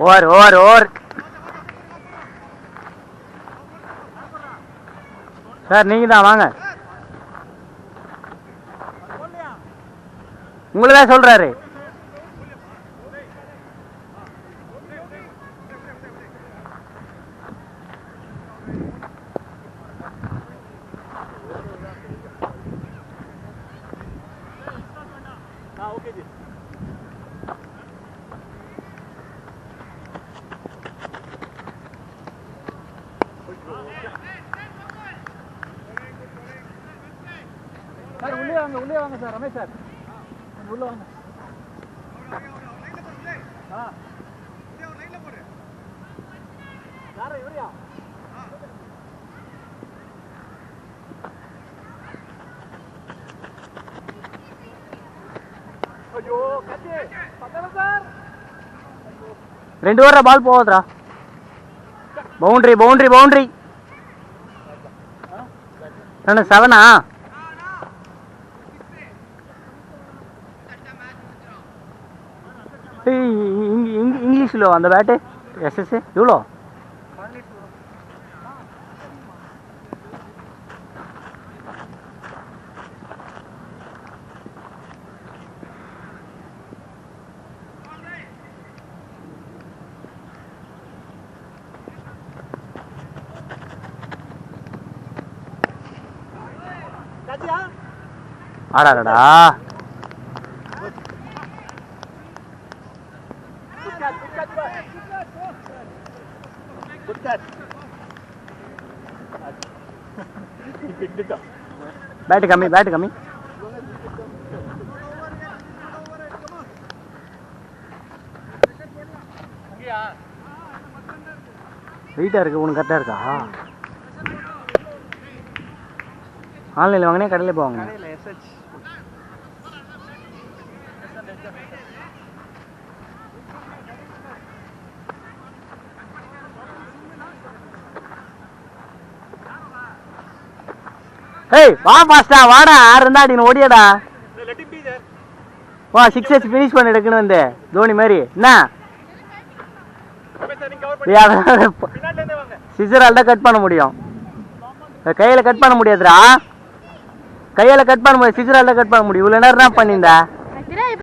Over over over sir. நீங்கள் தான் வாங்க. உங்களை தான் சொல்கிறாரு. சார் உள்ளே வாங்க சார். ரமேஷ் சார் உள்ள வாங்க. யாரா இவரியா? ஐயோ கட்டி பத்தல சார். 2 ஓவர பால் போகுதுடா. Boundary boundary boundary. என்ன 7ஆ? ఇంగ్లీష్లో అంద బ్యాటే ఎస్ఎస్ఏ ఇవ్వలో ఆడాడా बैट कमी வெயிட்டா இருக்கு. உனக்கு கரெக்டா இருக்கா? ஆன்லைன்ல வாங்கினே கடையில போவாங்க. ஏய் வா பாஸ்டா வாடா. 6 இருந்தா நீ ஓடியடா. வா 6 ஃபினிஷ் பண்ணி எடுக்கணும் வந்து தோனி மாதிரி. என்ன சிசரால் தான் கட் பண்ண முடியும். கையில கட் பண்ண முடியாதுடா. கையால கட் பண்ண முடியாது. சிசரால் தான் கட் பண்ண முடியும். இவ்வளவு நேரம் என்ன பண்ணியிருந்தா?